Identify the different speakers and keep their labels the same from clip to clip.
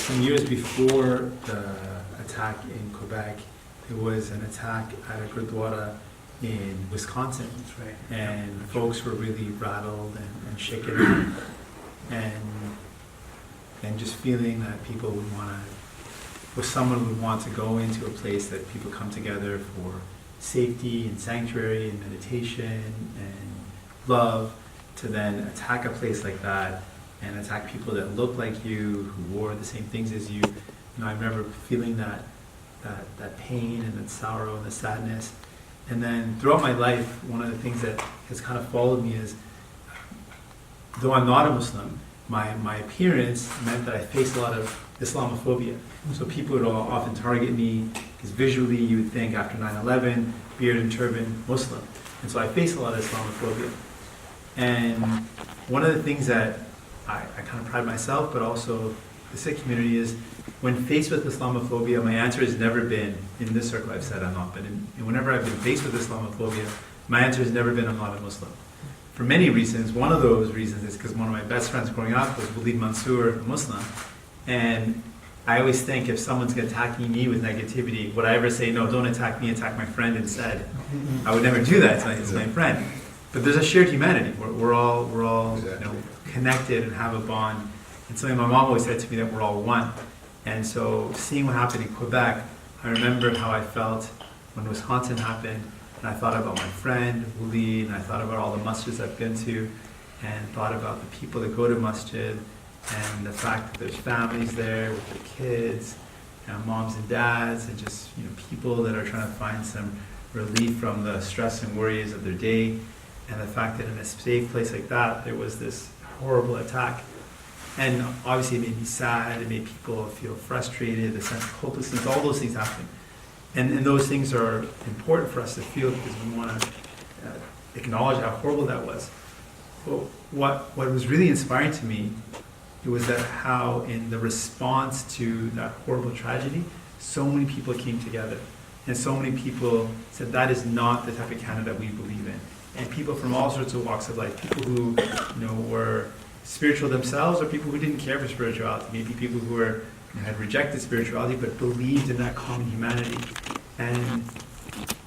Speaker 1: some years before the attack in Quebec, there was an attack at a Gurdwara in Wisconsin.
Speaker 2: That's right.
Speaker 1: And folks were really rattled and shaken, and just feeling that people would want to, or someone would want to go into a place that people come together for safety and sanctuary and meditation and love, to then attack a place like that and attack people that look like you, who wore the same things as you. You know, I remember feeling that pain and that sorrow and the sadness. And then throughout my life, one of the things that has kind of followed me is, though I'm not a Muslim, my appearance meant that I faced a lot of Islamophobia. So people would often target me because visually you would think after 9/11, beard and turban, Muslim. And so I faced a lot of Islamophobia. And one of the things that I kind of pride myself, but also the Sikh community, is when faced with Islamophobia, my answer has never been, in this circle I've said I'm not, but whenever I've been faced with Islamophobia, my answer has never been I'm not a Muslim. For many reasons. One of those reasons is because one of my best friends growing up was Walid Mansour, a Muslim. And I always think if someone's attacking me with negativity, would I ever say, no, don't attack me, attack my friend instead? I would never do that. It's my friend. But there's a shared humanity. We're all connected and have a bond. And something my mom always said to me, that we're all one. And so seeing what happened in Quebec, I remember how I felt when Wisconsin happened. And I thought about my friend, Uli, and I thought about all the masjids I've been to, and thought about the people that go to masjid, and the fact that there's families there with their kids, moms and dads, and just people that are trying to find some relief from the stress and worries of their day, and the fact that in a safe place like that, there was this horrible attack. And obviously it made me sad, it made people feel frustrated, a sense of hopelessness, all those things happened. And those things are important for us to feel because we want to acknowledge how horrible that was. But what was really inspiring to me, it was that how in the response to that horrible tragedy, so many people came together. And so many people said that is not the type of Canada we believe in. And people from all sorts of walks of life, people who were spiritual themselves, or people who didn't care for spirituality, maybe people who had rejected spirituality but believed in that common humanity. And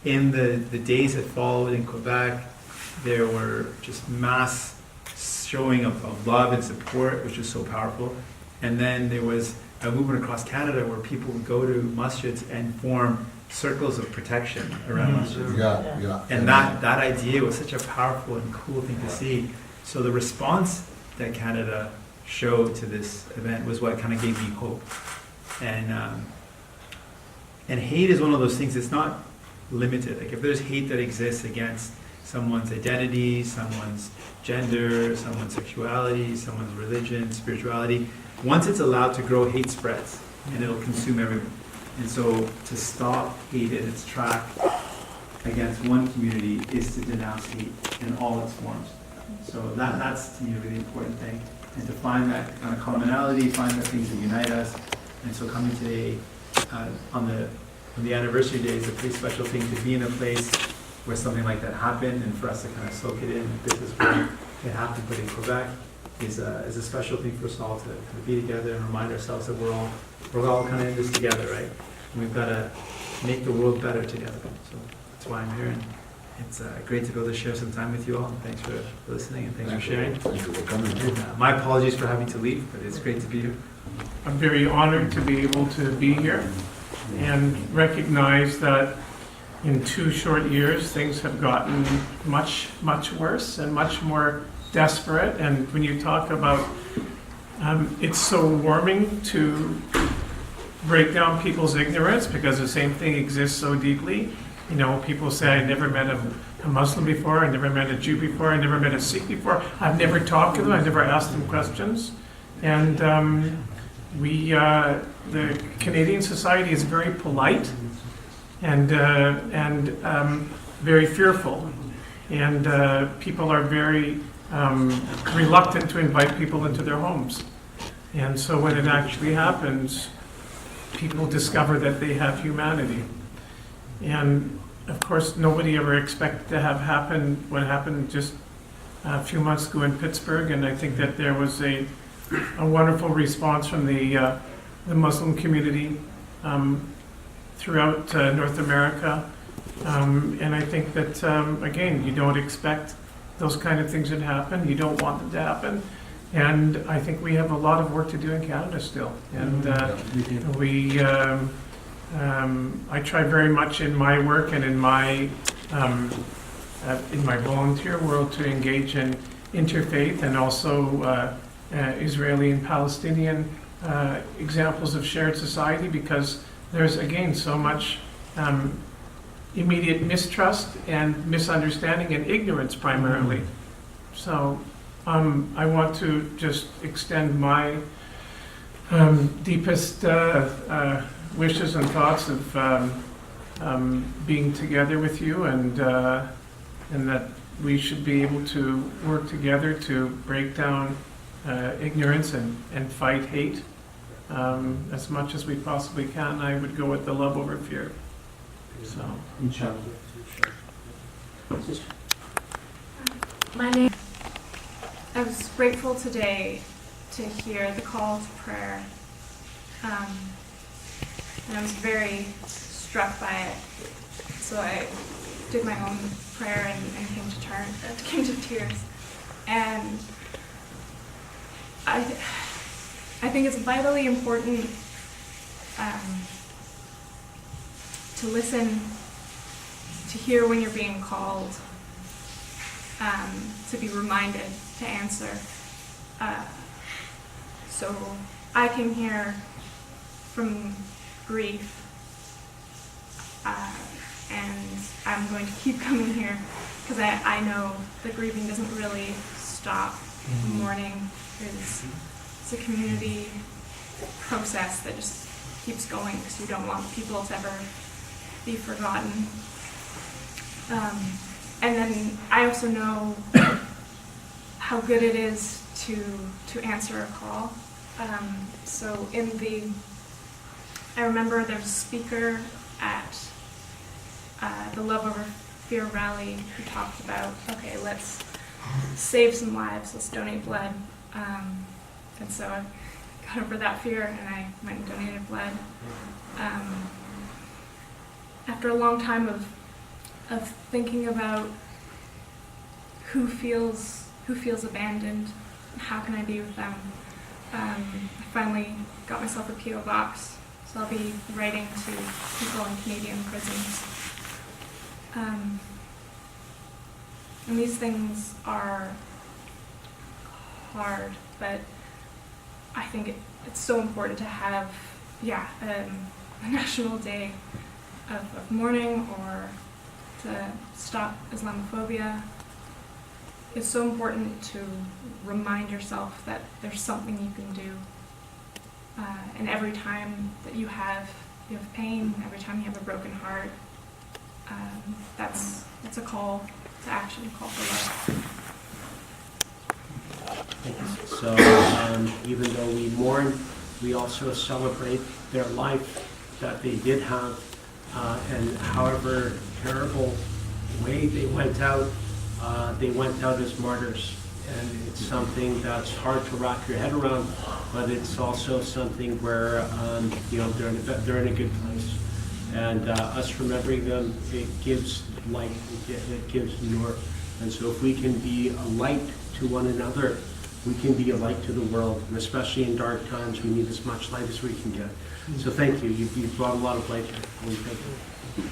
Speaker 1: in the days that followed in Quebec, there were just mass showing of love and support, which was so powerful. And then there was a movement across Canada where people would go to masjids and form circles of protection around masjids.
Speaker 3: Yeah.
Speaker 1: And that idea was such a powerful and cool thing to see. So the response that Canada showed to this event was what kind of gave me hope. And hate is one of those things that's not limited. Like if there's hate that exists against someone's identity, someone's gender, someone's sexuality, someone's religion, spirituality, once it's allowed to grow, hate spreads and it'll consume everyone. And so to stop hate in its track against one community is to denounce hate in all its forms. So that's to me a really important thing. And to find that kind of commonality, find the things that unite us. And so coming today on the anniversary day is a pretty special thing to be in a place where something like that happened, and for us to kind of soak it in. This is where it happened, but in Quebec is a special thing for us all to kind of be together and remind ourselves that we're all kind of in this together, right? And we've got to make the world better together. So that's why I'm here, and it's great to be able to share some time with you all. And thanks for listening, and thanks for sharing.
Speaker 3: Thank you for coming.
Speaker 1: And, my apologies for having to leave, but it's great to be here.
Speaker 2: I'm very honored to be able to be here and recognize that in 2 short years, things have gotten much, much worse and much more desperate. And when you talk about, it's so warming to break down people's ignorance because the same thing exists so deeply. People say, I never met a Muslim before, I never met a Jew before, I never met a Sikh before, I've never talked to them, I've never asked them questions. And the Canadian society is very polite and very fearful. And people are very reluctant to invite people into their homes. And so when it actually happens, people discover that they have humanity. And of course, nobody ever expected to have happened what happened just a few months ago in Pittsburgh. And I think that there was a wonderful response from the the Muslim community throughout North America. And I think that, again, you don't expect those kind of things to happen. You don't want them to happen. And I think we have a lot of work to do in Canada still. And I try very much in my work and in my volunteer world to engage in interfaith and also Israeli and Palestinian examples of shared society, because there's, again, so much immediate mistrust and misunderstanding and ignorance primarily. So I want to just extend my deepest wishes and thoughts of being together with you, and that we should be able to work together to break down ignorance and fight hate as much as we possibly can. I would go with the love over fear. So,
Speaker 3: I was grateful today to hear the call to prayer, and I was very struck by it. So I did my own prayer and came to tears. And I think it's vitally important to listen, to hear when you're being called, to be reminded to answer. So I came here from grief, and I'm going to keep coming here because I know the grieving doesn't really stop. Mourning is a community process that just keeps going because you don't want people to ever be forgotten. And then I also know how good it is to answer a call. So I remember there was a speaker at the Love Over Fear rally who talked about, okay, let's save some lives, let's donate blood. And so I got over that fear and I went and donated blood. After a long time of thinking about who feels abandoned, how can I be with them, I finally got myself a P.O. box, so I'll be writing to people in Canadian prisons. And these things are hard, but I think it's so important to have, a national day of mourning or to stop Islamophobia. It's so important to remind yourself that there's something you can do. And every time that you have pain, every time you have a broken heart, that's a call to action, a call for love.
Speaker 4: So even though we mourn, we also celebrate their life that they did have, and however terrible way they went out as martyrs. And it's something that's hard to wrap your head around, but it's also something where they're in a good place. And us remembering them, it gives light, it gives north. And so if we can be a light to one another, we can be a light to the world. And especially in dark times, we need as much light as we can get. So thank you. You've brought a lot of light here. Thank you.